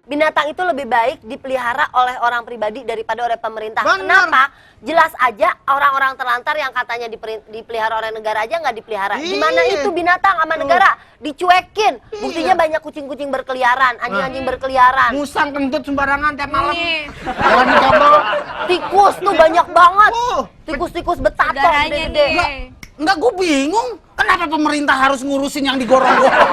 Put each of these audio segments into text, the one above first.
binatang itu lebih baik dipelihara oleh orang pribadi daripada oleh pemerintah. Bener. Kenapa? Jelas aja orang-orang terlantar yang katanya dipelihara oleh negara aja nggak dipelihara. Gimana itu binatang sama negara? Dicuekin. Buktinya banyak kucing-kucing berkeliaran, anjing-anjing berkeliaran. Musang kentut sembarangan tiap malam. Jalan di kabel. Tikus tuh banyak banget. Tikus-tikus betato Saudaranya gede-gede. nih. Enggak, gue bingung. Kenapa pemerintah harus ngurusin yang digorong-gorong?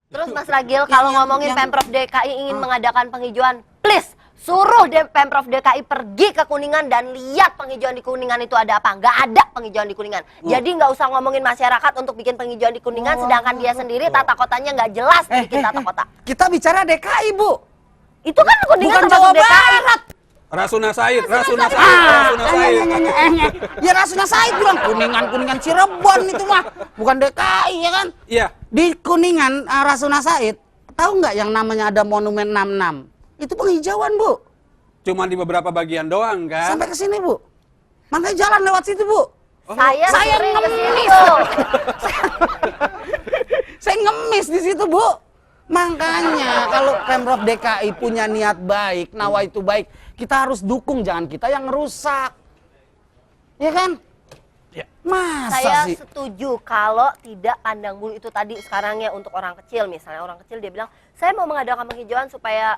Terus Mas Ragil, kalau ngomongin Pemprov DKI ingin mengadakan penghijauan, please suruh Pemprov DKI pergi ke Kuningan dan lihat penghijauan di Kuningan itu ada apa. Nggak ada penghijauan di Kuningan. Jadi nggak usah ngomongin masyarakat untuk bikin penghijauan di Kuningan, sedangkan dia sendiri tata kotanya nggak jelas bikin tata kota. Kita bicara DKI, Bu. Itu kan Kuningan Bukan termasuk Jawa DKI. Barat. Rasuna Said. Ya Rasuna Said bilang Kuningan Cirebon itu mah. Bukan DKI ya kan? Iya. Di Kuningan Rasuna Said, tahu nggak yang namanya ada monumen 66? Itu penghijauan, Bu. Cuma di beberapa bagian doang kan? Sampai ke sini, Bu. Makanya jalan lewat situ, Bu. Saya sering ke situ. Saya ngemis di situ, Bu. Makanya kalau Pemprov DKI punya niat baik, nawa itu baik, kita harus dukung, jangan kita yang ngerusak. Ya kan? Ya. Masa Saya sih? setuju kalau tidak pandang bulu itu tadi sekarang ya untuk orang kecil, misalnya orang kecil dia bilang saya mau mengadakan penghijauan supaya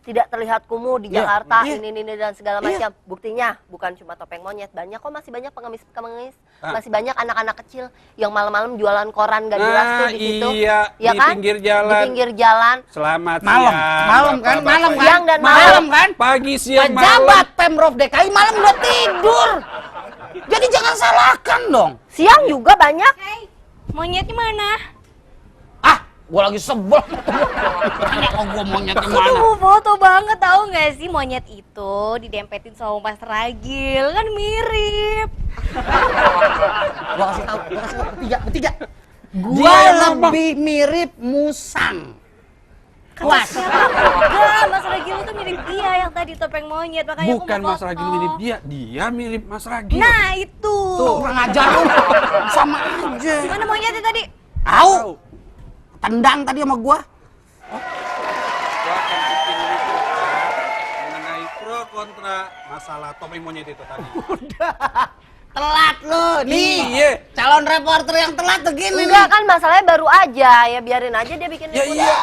tidak terlihat kumuh di Iya, Jakarta iya. ini dan segala macam. Buktinya bukan cuma topeng monyet, banyak kok, masih banyak pengemis masih banyak anak-anak kecil yang malam-malam jualan koran gak jelas tuh di situ. Iya, ya di kan? pinggir jalan. Di pinggir jalan. Selamat Malam, siang. malam kan, Bapak-bapak. malam kan, Siang dan malam kan. Pagi, siang, Pejabat malam. Pemprov DKI malam udah tidur. Jadi jangan salahkan dong. Siang juga banyak. Hey, monyetnya mana? Ah, gua lagi sebel. Tanya kok gua monyetnya mana. Aduh, foto banget, tahu nggak sih monyet itu didempetin sama Mas Ragil, kan mirip. Gua kasih tahu bertiga. Dia Gua yang lebih mirip musang. Puas. Enggak, Mas Ragil itu mirip dia yang tadi topeng monyet, makanya Bukan aku mau Mas foto. Ragil mirip dia mirip Mas Ragil. Nah, itu. Tuh. Kurang ajar lu. Sama aja. Mana monyetnya tadi? Au. Tendang tadi sama gua. Gua akan bikin liputan mengenai pro kontra masalah topeng monyet itu tadi. Telat lu. Nih. Iya. Calon reporter yang telat tuh gini Enggak kan, masalahnya baru aja, ya biarin aja dia bikin Ya liputan. iya.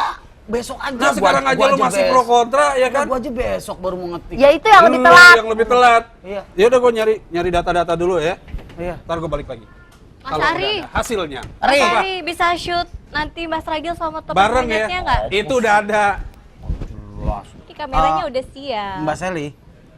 Besok aja. Nah sekarang aja lu masih pro kontra ya kan? Gua aja besok baru mau ngetik. Ya itu yang lebih Lu telat. Yang lebih telat. Iya. Ya udah gua nyari data-data dulu ya. Iya. Ntar gua balik lagi. Mas Kalau udah Ari. ada hasilnya. Mas Ri. Ari bisa shoot nanti Mas Ragil sama topeng Bareng monyetnya ya. nggak? Itu udah ada. Ini kameranya udah siap. Mbak Seli,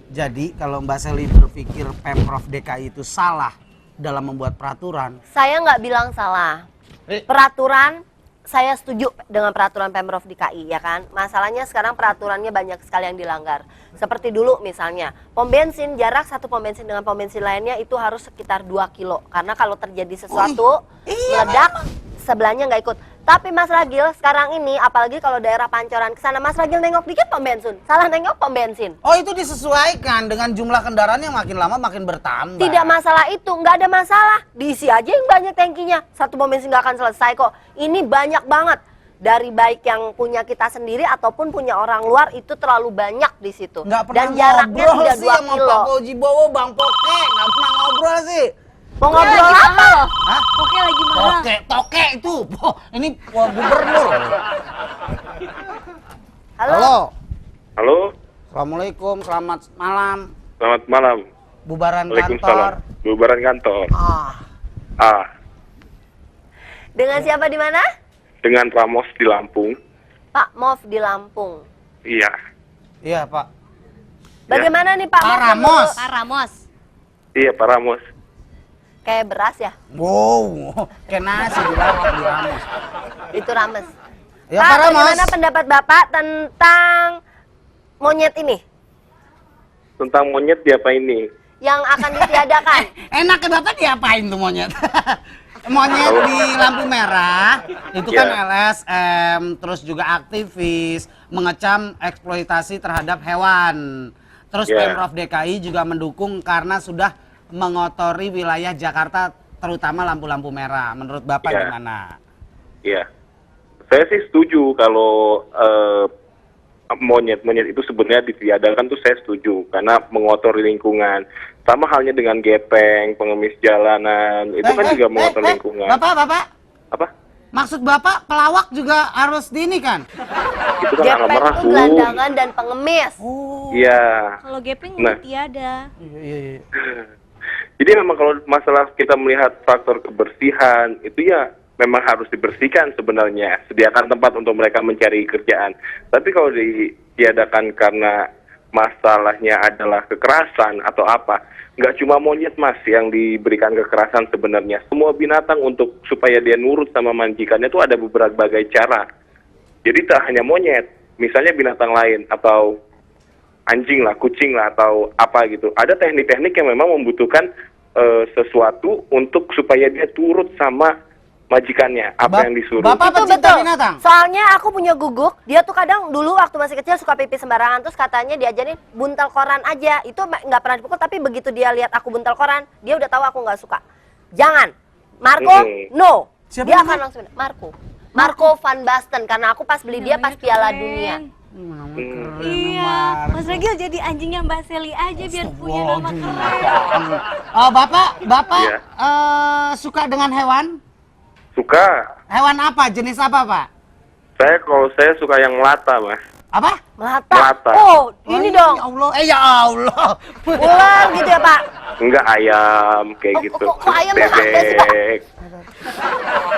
jadi kalau Mbak Seli berpikir Pemprov DKI itu salah dalam membuat peraturan, Saya nggak bilang salah. Peraturan, saya setuju dengan peraturan Pemprov DKI ya kan. Masalahnya sekarang peraturannya banyak sekali yang dilanggar. Seperti dulu misalnya, pom bensin, jarak satu pom bensin dengan pom bensin lainnya itu harus sekitar 2 kilo. Karena kalau terjadi sesuatu, meledak, sebelahnya nggak ikut. Tapi Mas Ragil sekarang ini, apalagi kalau daerah Pancoran kesana, Mas Ragil nengok dikit pom bensin, salah nengok pom bensin. oh itu disesuaikan dengan jumlah kendaraan yang makin lama makin bertambah. Tidak masalah itu, nggak ada masalah. Diisi aja yang banyak tangkinya. Satu pom bensin nggak akan selesai kok. Ini banyak banget. Dari baik yang punya kita sendiri ataupun punya orang luar itu terlalu banyak di situ. Nggak pernah Dan jaraknya ngobrol tidak sih 2 sama kilo. Pak Fauji Bowo, Bang Poke, nggak pernah ngobrol sih. Mau Pokoknya ngobrol lagi apa? mahal. Hah? Pokoknya lagi mahal. Toke itu. Oh, ini gubernur. Halo. Halo, Assalamualaikum, selamat malam. selamat malam. Bubaran Waalaikumsalam. kantor. Bubaran kantor. Ah, Dengan siapa di mana? Dengan Ramos di Lampung. Pak Mov di Lampung. Iya. iya Pak. Bagaimana nih Pak Pak Mov? Ramos. Pak Ramos. Iya, Pak Ramos. Kayak beras ya? Wow, kayak nasi di Ramos. Itu Rames. Ya, Pak, Pak Ramos. bagaimana pendapat Bapak tentang monyet ini? Tentang monyet diapa ini? Yang akan ditiadakan? Enaknya Bapak diapain tuh monyet? Monyet di lampu merah, itu kan Ya. LSM, terus juga aktivis, mengecam eksploitasi terhadap hewan. Terus Ya. Pemprov DKI juga mendukung karena sudah mengotori wilayah Jakarta terutama lampu-lampu merah. Menurut Bapak Iya. gimana? Iya. Saya sih setuju kalau monyet-monyet itu sebenarnya ditiadakan tuh saya setuju karena mengotori lingkungan. Sama halnya dengan gepeng, pengemis jalanan, itu kan juga mengotori lingkungan. Bapak. Apa? Maksud Bapak pelawak juga harus di ini kan? Itu kan alam Gepeng merah, itu Bu. gelandangan dan pengemis. Oh. Iya. Kalau gepeng Nah. udah tiada. Iya. Jadi memang kalau masalah kita melihat faktor kebersihan, itu ya memang harus dibersihkan sebenarnya. Sediakan tempat untuk mereka mencari kerjaan. Tapi kalau ditiadakan karena masalahnya adalah kekerasan atau apa, nggak cuma monyet Mas yang diberikan kekerasan sebenarnya. Semua binatang untuk supaya dia nurut sama majikannya itu ada berbagai cara. Jadi tak hanya monyet, misalnya binatang lain atau anjing lah, kucing lah atau apa gitu. Ada teknik-teknik yang memang membutuhkan sesuatu untuk supaya dia turut sama majikannya, apa yang disuruh. Bapak Itu pecinta betul. binatang? Soalnya aku punya guguk, dia tuh kadang dulu waktu masih kecil suka pipi sembarangan, terus katanya diajarin buntal koran aja. Itu nggak pernah dipukul, tapi begitu dia lihat aku buntal koran, dia udah tahu aku nggak suka. Jangan, Marco, no. Siapa Dia namanya? akan langsung, Marco Van Basten, karena aku pas beli dia pas Namanya Piala keren. Dunia. Iya, Mas Ragil jadi anjingnya Mbak Seli aja biar punya nama keren. Oh, Bapak Iya. suka dengan hewan? Suka. Hewan apa? Jenis apa, Pak? Kalau saya suka yang melata, Mas. Apa? Melata. Melata. Oh, ini Oh, dong. Ya Allah. Ya Allah. Ular gitu ya, Pak. Enggak ayam kayak Oh, gitu. kok ayam nggak ada sih, Pak? Bebek.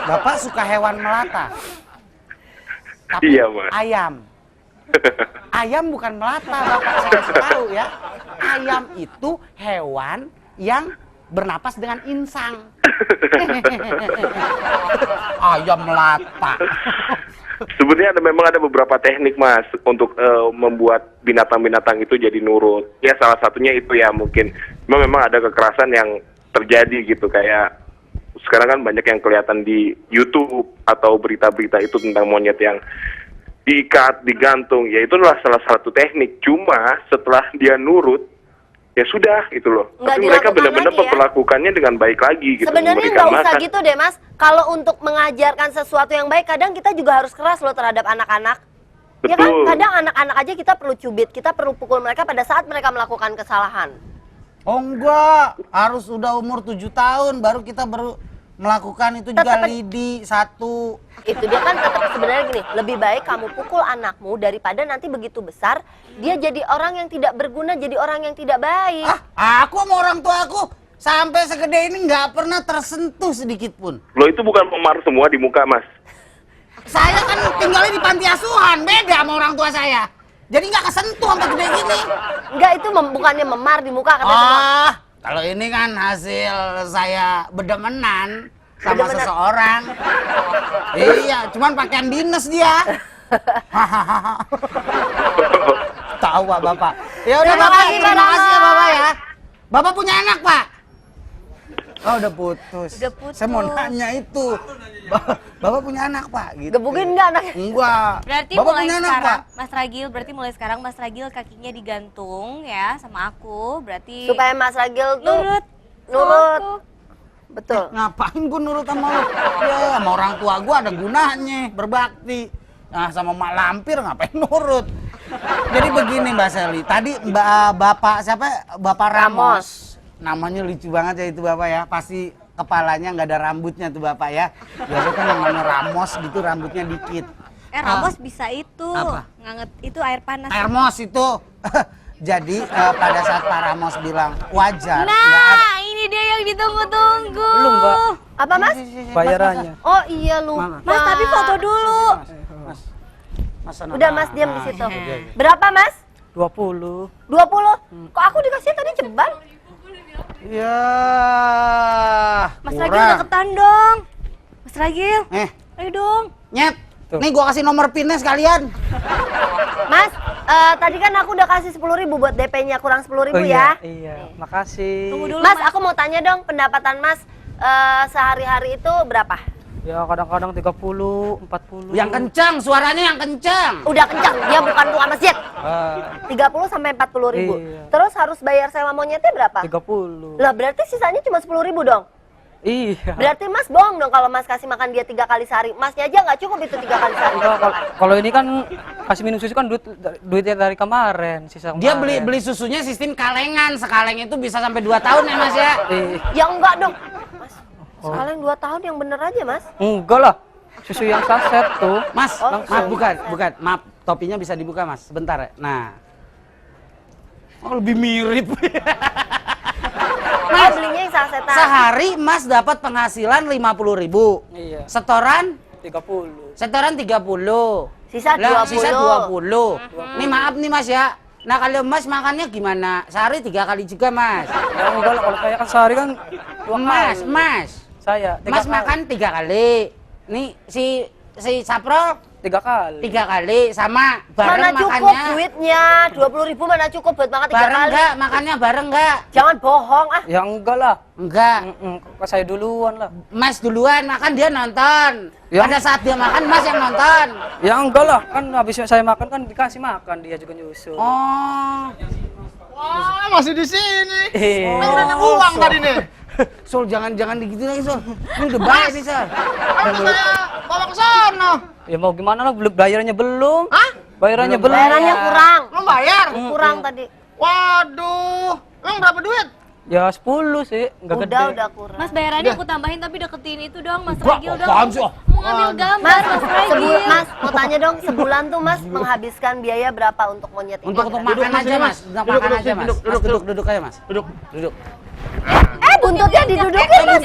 Bapak suka hewan melata? Tapi Iya, Mas. ayam. Ayam bukan melata, Bapak. Saya kasih tahu ya. Ayam itu hewan yang bernapas dengan insang. Ayam melata. Sebenarnya memang ada beberapa teknik Mas untuk membuat binatang-binatang itu jadi nurut. Ya salah satunya itu ya mungkin memang ada kekerasan yang terjadi gitu kayak sekarang kan banyak yang kelihatan di YouTube atau berita-berita itu tentang monyet yang diikat, digantung. Ya itu adalah salah satu teknik. Cuma setelah dia nurut ya sudah gitu loh. Nggak Tapi mereka dilakukan benar-benar lagi ya? memperlakukannya dengan baik lagi gitu. Sebenarnya memberikan nggak usah makan. gitu deh, Mas. Kalau untuk mengajarkan sesuatu yang baik, kadang kita juga harus keras loh terhadap anak-anak. Ya kan? Betul. Kadang anak-anak aja kita perlu cubit, kita perlu pukul mereka pada saat mereka melakukan kesalahan. Oh enggak, harus udah umur 7 tahun baru kita melakukan itu juga Tetep- lidi satu. Itu dia kan tetap sebenarnya gini, lebih baik kamu pukul anakmu daripada nanti begitu besar dia jadi orang yang tidak berguna, jadi orang yang tidak baik. Aku sama orang tua aku sampai segede ini nggak pernah tersentuh sedikit pun. Loh itu bukan memar semua di muka Mas. Saya kan tinggalnya di panti asuhan, beda sama orang tua saya. Jadi nggak kesentuh sampai gede gini. Enggak, itu bukannya memar di muka kata semua. Kalau ini kan hasil saya bedemenan sama Bedemenan. seseorang. Iya, cuman pakaian dinas dia. Tahu Pak Bapak. Ya udah Terima Bapak, kasih, Pak terima kasih ya Ramos. Bapak ya. Bapak punya anak Pak? Oh udah putus. Udah putus. Saya mau nanya itu. Bapak punya anak Pak? Gitu. Gebukin enggak anaknya? Enggak. Berarti Bapak mulai punya anak sekarang, Pak? Mas Ragil, berarti mulai sekarang Mas Ragil kakinya digantung ya sama aku. Berarti Supaya Mas Ragil tuh nurut. sama nurut. aku. Betul. Ngapain gue nurut sama lu? Ya sama orang tua gue ada gunanya, berbakti. Nah sama mak lampir ngapain nurut? Jadi begini Mbak Seli, tadi Bapak siapa? Bapak Ramos. Namanya lucu banget ya itu Bapak ya, pasti kepalanya nggak ada rambutnya tuh Bapak ya. Biasanya kan yang namanya Ramos gitu rambutnya dikit. Ramos bisa itu Apa? nganget itu air panas. Ramos itu. Jadi pada saat Pak Ramos bilang wajar. nggak ada- Nah, ini dia yang ditunggu-tunggu. Belum, Mbak. Apa Mas? Bayarannya. Oh iya lupa. Mas, tapi foto dulu. Mas, sana. Udah Mas diam di Nah, situ. iya, iya. Berapa Mas? 20. 20. Kok aku dikasih tadi jebal? Ya. Mas Ragil deketan dong. Mas Ragil, ayo dong. Nyet. Tuh. Nih gua kasih nomor pinnya sekalian. Mas, tadi kan aku udah kasih 10.000 buat DP-nya, kurang 10.000 ya. Iya, makasih. Tunggu dulu, Mas, aku mau tanya dong, pendapatan Mas sehari-hari itu berapa? Ya kadang-kadang 30, 40. Yang kencang, suaranya yang kencang. Udah kencang, dia bukan tukang masjid. Ah, 30 sampai 40.000. Iya. Terus harus bayar sewa monyetnya berapa? 30. Lah berarti sisanya cuma 10.000 dong. Iya. Berarti Mas bohong dong kalau Mas kasih makan dia 3 kali sehari. Masnya aja nggak cukup itu 3 kali sehari. Enggak, kalau ini kan kasih minum susu kan duitnya dari kemarin, sisa Dia kemarin. beli susunya sistem kalengan. Sekaleng itu bisa sampai 2 tahun ya Mas ya. Ya enggak dong. Mas, sekalian 2 tahun yang bener aja Mas. Enggak lah. Susu yang saset tuh. Mas, Oh, maaf bukan. Maaf, topinya bisa dibuka Mas. Sebentar ya. Nah. Oh, lebih mirip. Oh, belinya yang sasetan. Sehari Mas dapat penghasilan 50.000. Iya. Setoran 30. Setoran 30. Sisa Lah, 20. sisa 20. Nih maaf nih Mas ya. Nah kalau Mas makannya gimana? Sehari 3 kali juga Mas. Ya enggak lah, kalau saya kan sehari kan 2 Mas, kali. Mas. Saya 3 Mas kali. makan 3 kali. Nih si Sapro 3 kali. 3 kali sama Mana bareng cukup makannya. duitnya? 20.000 mana cukup buat makan 3 Bareng kali? enggak? Makannya bareng enggak? Jangan bohong ah. Ya enggak lah. Enggak. Kok saya duluan lah. Mas duluan makan, dia nonton. Ya. Pada saat dia makan Mas yang nonton. Ya enggak lah, kan habis saya makan kan dikasih makan, dia juga nyusul. Oh. Wah, masih di sini. Eh. Kan udah ada uang tadi nih. Sol jangan digituin lagi Sol. Ini udah baik nih Sol. Harus saya bawa ke sana. Ya mau gimana lah, bayarannya belum. Hah? Bayarannya belum. Bayarannya kurang. Belum bayar? Kurang tadi. Waduh. Emang berapa duit? Ya 10 sih, enggak gede. Udah kurang. Mas bayarannya aku tambahin tapi deketin itu dong Mas Wah, Ragil dong. apaan sih, oh? Mau ngambil gambar Mas Ragil. Mas, mau tanya dong, sebulan tuh Mas menghabiskan biaya berapa untuk monyet ini? Untuk makan Mas, aja ini, Mas. Mas. Untuk Duduk, makan duduk, aja sini, Mas. duduk, Mas duduk, duduk aja Mas. Duduk. Duduk. Buntutnya didudukin Mas.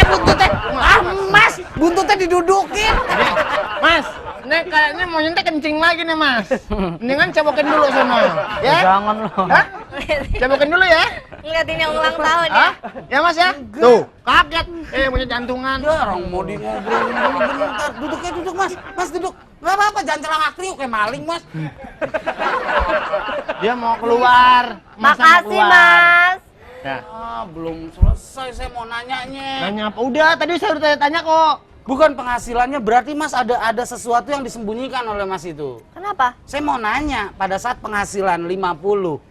Buntutnya. Ah, Mas, buntutnya didudukin. Mas, ini kayaknya monyetnya kencing lagi nih Mas. Mendingan cobokin dulu sana. Ya? Jangan lah. Hah? Cobokin dulu ya. Ngeliatin yang ulang tahun ya. Hah? Ya Mas ya? Tuh, kaget. Monyet jantungan. Ya, orang mau di ngobrolin dulu bentar. Duduk Mas. Mas duduk. Enggak apa-apa, jangan celaka kriuk kayak maling, Mas. Dia mau keluar. Mas mau Makasih keluar. Mas. Ya. Ah, belum selesai saya mau nanyanya. Nanya apa? Udah, tadi saya udah tanya kok. Bukan penghasilannya, berarti Mas ada sesuatu yang disembunyikan oleh Mas itu. Kenapa? Saya mau nanya, pada saat penghasilan 50,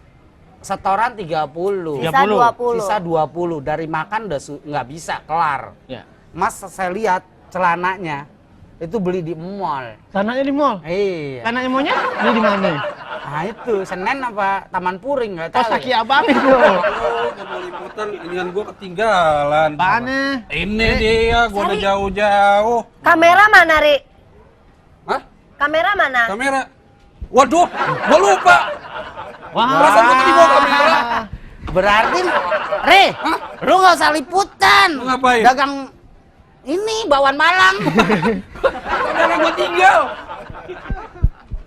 setoran 30, Sisa 20. sisa 20, dari makan udah nggak bisa, kelar. Ya. Mas saya lihat celananya, itu beli di mall. Sananya di mall. Iya. Sananya monyet? Ini di mana? Nah itu, Senen apa Taman Puring nggak Oh, tahu. kaki ya. abang itu. Oh, mau liputan, inian gua ketinggalan. Apaan? Ini dia, gua udah jauh-jauh. Kamera mana, Ri? Hah? Kamera mana? Kamera? Waduh, gua lupa. Wah. Perasaan gua tadi bawa kamera. Berarti, Re, lu nggak usah liputan. Lu ngapain? Dagang ini bawaan Malang. Kamera gua tinggal.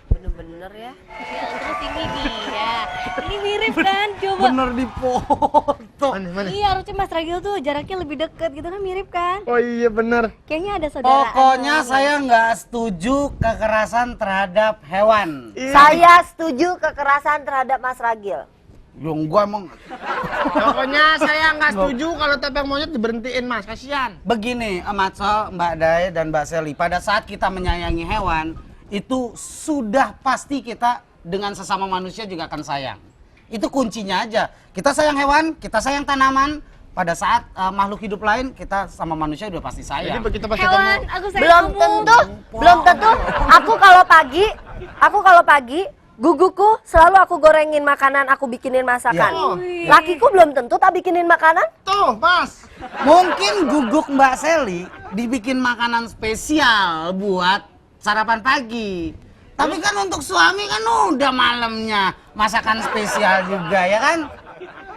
Bener-bener ya. Ya, terus ini dia. Ini mirip kan? Coba. Bener di foto. Mana? Iya, harusnya Mas Ragil tuh jaraknya lebih deket gitu kan, mirip kan? Oh iya bener. Kayaknya ada saudara. Pokoknya saya nggak setuju kekerasan terhadap hewan. Saya setuju kekerasan terhadap Mas Ragil. Yang gua emang Pokoknya saya nggak setuju kalau topeng monyet diberhentiin Mas, kasihan. begini, Mas Sol, Mbak Dae dan Mbak Seli. Pada saat kita menyayangi hewan, itu sudah pasti kita dengan sesama manusia juga akan sayang. Itu kuncinya aja. Kita sayang hewan, kita sayang tanaman. Pada saat makhluk hidup lain, kita sama manusia udah pasti Jadi sayang. begitu pas Hewan, aku sayang Belum kamu. tentu, belum tentu. Aku kalau pagi, guguku selalu aku gorengin makanan, aku bikinin masakan. Iya. Lakiku belum tentu tak bikinin makanan. tuh, Mas. Mungkin guguk Mbak Seli dibikin makanan spesial buat sarapan pagi. Tapi kan untuk suami kan udah malamnya masakan spesial juga ya kan?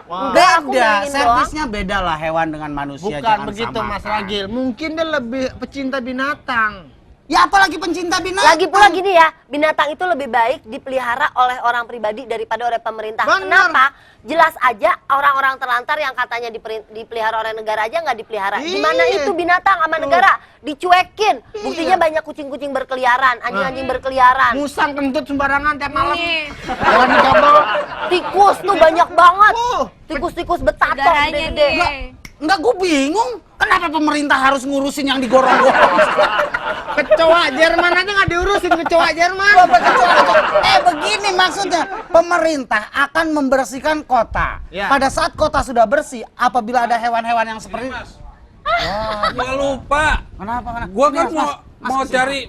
Enggak, aku Beda, gorengin servisnya beda lah hewan dengan manusia. Bukan jangan begitu samakan. Mas Ragil. Mungkin dia lebih pecinta binatang. Ya apalagi pencinta binatang. Lagi pula gini ya, binatang itu lebih baik dipelihara oleh orang pribadi daripada oleh pemerintah. Benar. Kenapa? Jelas aja orang-orang terlantar yang katanya dipelihara oleh negara aja nggak dipelihara. Iya. Gimana itu binatang sama negara dicuekin? Buktinya banyak kucing-kucing berkeliaran, anjing-anjing berkeliaran. Musang kentut sembarangan tiap malam. Nih, Jangan dicoba. Tikus tuh banyak banget. Oh. Tikus-tikus betato saudaranya gede-gede. nih. Enggak, gue bingung. Kenapa pemerintah harus ngurusin yang digorong-gorong? Kecoa Jerman aja nggak diurusin kecoa Jerman. Begini maksudnya, pemerintah akan membersihkan kota. Ya. Pada saat kota sudah bersih, apabila ada hewan-hewan yang seperti Mas, Gua lupa. Kenapa? Gua kan Mas, mau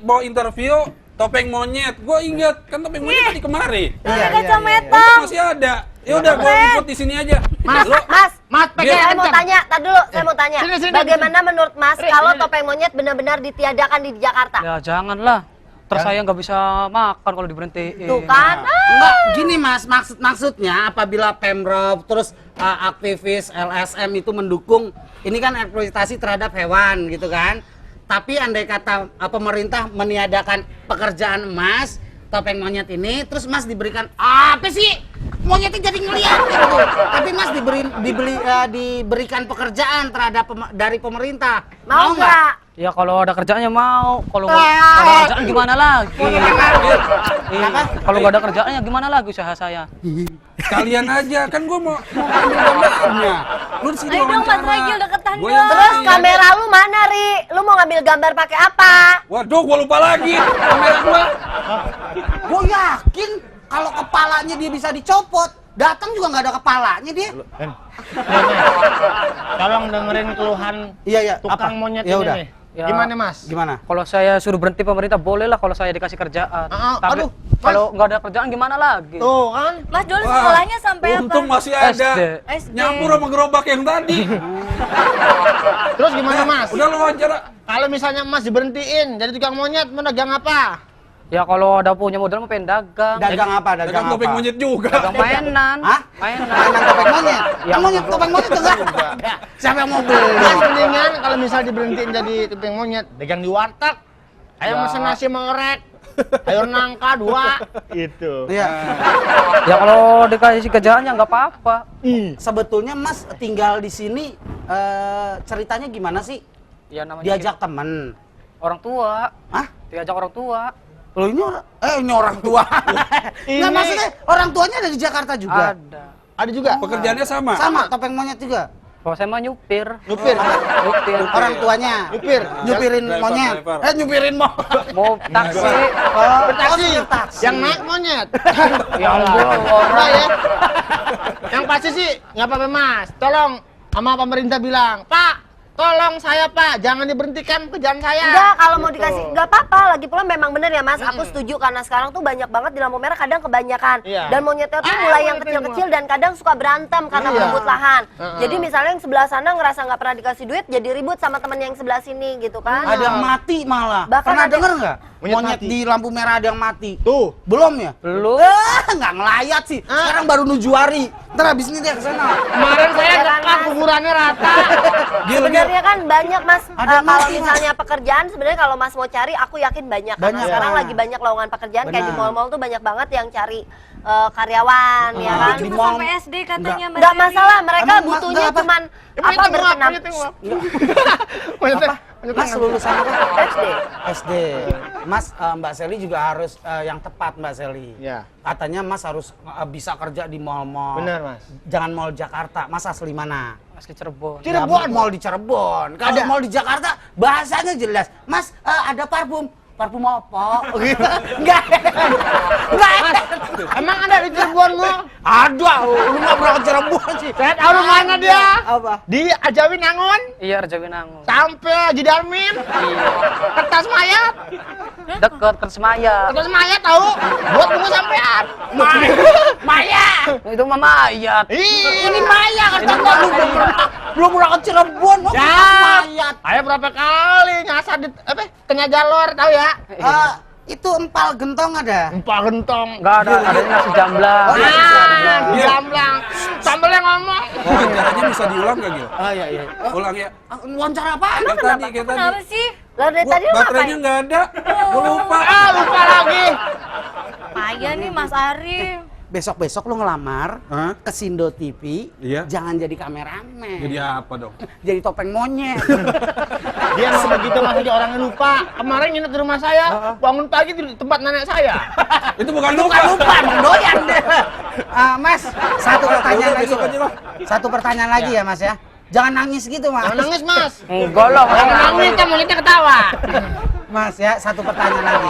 mau interview topeng monyet. Gua ingat kan topeng monyet tadi kemari. Pakai Iya, kacamata. Itu masih ada. Ya udah gua ikut di sini aja. Mas, Lu- Mas, pakai Saya mau kencang. tanya, tar dulu, saya mau tanya. Sini, Bagaimana menurut Mas Ri, kalau sini. topeng monyet benar-benar ditiadakan di Jakarta? Ya janganlah. Terus saya nggak bisa makan kalau diberhentiin. Tuh kan? Enggak, gini Mas, maksudnya apabila Pemprov terus aktivis LSM itu mendukung ini kan eksploitasi terhadap hewan gitu kan. Tapi andai kata pemerintah meniadakan pekerjaan Mas, topeng monyet ini, terus Mas diberikan apa sih? Monyetnya jadi ngeliat gitu. Tapi Mas diberikan pekerjaan terhadap dari pemerintah. Mau nggak? Ya kalau ada kerjaannya mau. Kalau nggak ada kerjaan gimana lagi? Iya. Kalau nggak ada kerjaannya gimana lagi usaha saya? Kalian aja kan gua mau ambil gambarnya. Lu di sini Ayo dong Mas wawancara. Ragil deketan Gua dong. yang Terus tadi. kamera lu mana, Ri? Lu mau ngambil gambar pakai apa? Waduh, gua lupa lagi. Kamera gua. Gue yakin kalau kepalanya dia bisa dicopot, datang juga nggak ada kepalanya dia. Tolong dengerin keluhan Iya, tukang apa? monyet Ya ini udah. nih. Ya. Gimana Mas? Gimana? Kalau saya suruh berhenti pemerintah boleh lah kalau saya dikasih kerjaan. Tapi aduh, kalau nggak ada kerjaan gimana lagi? Tuh kan? Mas dulu Wah, sekolahnya sampai apa? Untung masih ada. SD. Nyampur sama gerobak yang tadi. Terus gimana Mas? Udah lu wawancara. Kalau misalnya Mas diberhentiin jadi tukang monyet, mau dagang apa? Ya kalau ada punya modal mau pengen dagang. Dagang apa? Dagang Dagang apa? topeng monyet juga. Dagang mainan. Hah? Mainan. Mainan topeng monyet? Ya, Kan monyet, topeng monyet juga. Siapa yang mau beli? Mas mendingan kalau misal diberhentiin jadi tukang monyet, dagang di warteg. Ayo Ya. mesen nasi sama orek. Sayur nangka 2. Gitu. Iya. Ya kalau dikasih kerjaannya nggak apa-apa. Sebetulnya Mas tinggal di sini ceritanya gimana sih? Ya namanya Diajak temen. orang tua. Hah? Diajak orang tua. Loh ini orang tua. Nggak, maksudnya orang tuanya ada di Jakarta juga. Ada. Ada juga? Pekerjaannya sama. Sama topeng monyet juga. Kalau saya mah nyupir. Nyupir. Nyupir. Orang tuanya. Nyupir. Nyupirin Driver, monyet. driver. Nyupirin Mau taksi. Taksi. supir taksi. Yang naik monyet. Ya ampun, Enggak ya. Yang pasti sih nggak apa-apa Mas. Tolong sama pemerintah bilang, Pak, tolong saya Pak, jangan diberhentikan kerjaan saya. Enggak, kalau mau dikasih, enggak apa-apa. Lagi pula memang bener ya Mas, aku setuju karena sekarang tuh banyak banget di lampu merah kadang kebanyakan. Iya. Dan monyetnya tuh mulai yang kecil-kecil dan kadang suka berantem karena berebut lahan. Jadi misalnya yang sebelah sana ngerasa nggak pernah dikasih duit, jadi ribut sama temen yang sebelah sini gitu kan. Ada yang mati malah. Bahkan Pernah ada- denger nggak? Monyet Monyet mati. di lampu merah ada yang mati. Tuh. Belum ya? Belum. Nggak ngelayat sih. Sekarang baru nuju hari. Ntar abis ini dia kesana. Kemarin saya Heran, dekat Mas. kuburannya rata. Sebenarnya kan banyak Mas, Ada kalau mati, Mas. misalnya pekerjaan sebenarnya kalau Mas mau cari, aku yakin banyak. Karena Banyak, sekarang Pak. lagi banyak lowongan pekerjaan kayak di Benar. mall-mall tuh banyak banget yang cari karyawan ya kan. Di Cuma mall. sampai SD katanya Mas Nggak Riri. masalah, mereka Emang, Mas, butuhnya nggak apa? cuman apa Monyetnya berkenam. nguap. Monyetnya. Mas lulusan apa? SD. SD. Mas, Mbak Seli juga harus yang tepat Mbak Seli. Ya. Katanya Mas harus bisa kerja di mall-mall. Benar, Mas. Jangan mall Jakarta. Mas asli mana? Asli Cirebon. Cirebon. Mall di Cirebon. Kalau mall di Jakarta bahasanya jelas. Mas, ada parfum. Parfum apa? Gitu. Enggak. Enggak. Emang ada di Cirebon Mall? Ada. Lu nggak pernah ke Cirebon sih. Saya tahu lu mana dia. Apa? Di Ajawi Nangon. Iya, Rejawinangun. Sampai Jidarmin. Kertas mayat. Deket Kersemaya. Kertas mayat tahu. Buat tunggu sampean. Maya. Itu mah mayat. Ini Maya kata gua lu belum pernah ke Cirebon. Oh, Ya. mayat. Ayo berapa kali nyasar di tengah jalur tahu ya? Itu empal gentong ada. Empal gentong. Enggak ada, adanya nasi jamblang. Di jamblang. Sambelnya ngomong. Wawancaranya bisa diulang gak Gil? Oh iya iya. Ulang ya. Wawancara apaan? Kayak tadi, kayak tadi. Kenapa sih? Lah dari tadi lu Baterainya ngapain? nggak ada. Gua lupa. Lupa lagi. Payah nih Mas Arif. Besok-besok lu ngelamar Hah? ke Sindo TV. Iya. Jangan jadi kameramen. Jadi apa dong? Jadi topeng monyet. Dia mau begitu mas aja orangnya lupa. Kemarin nginep di rumah saya, bangun pagi di tempat nenek saya. Itu bukan Itu lupa. kan lupa, emang doyan deh. Mas, satu pertanyaan Udah, lagi. besok aja lah. Satu pertanyaan lagi ya Mas ya. Jangan nangis gitu Mas. Jangan nangis mas. Enggak lah, Kalau nangis kan monyetnya ketawa. Mas ya, satu pertanyaan lagi.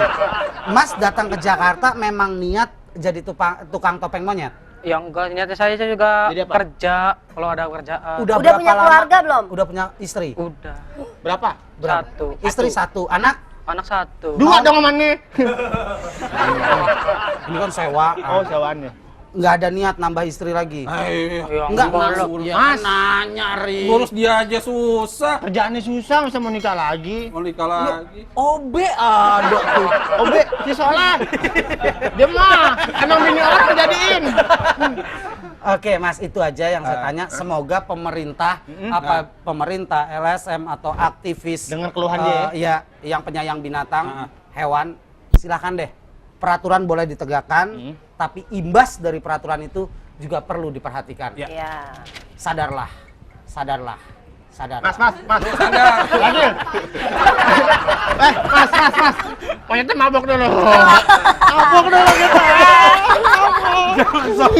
Mas datang ke Jakarta memang niat jadi tukang topeng monyet? Ya enggak, niatnya saya juga Jadi apa? kerja kalau ada kerjaan. Udah berapa punya lama? keluarga belum? Udah punya istri? Udah. Berapa? Satu. Istri satu, anak? Anak satu. Dua dong amannya. Ini kan sewa. Oh, sewaannya. Nggak ada niat nambah istri lagi. Ya, Enggak, belum. ya, Mas. nanya, Ri. Ngurus dia aja susah. Kerjaannya susah, masa mau nikah lagi? Mau nikah lagi. OB ada tuh. Obe, si Soleh. Dia mah emang bini orang jadiin. Oke, Mas, itu aja yang saya tanya. Semoga pemerintah, pemerintah, LSM atau aktivis Dengan keluhan dia ya, yang penyayang binatang, hewan, silakan deh. Peraturan boleh ditegakkan, tapi imbas dari peraturan itu juga perlu diperhatikan. Iya. Sadarlah, sadarlah, sadarlah. Mas. Lagi. Mas. Monyetnya mabok dulu. Mabok dulu kita. Mabok. Jangan sok.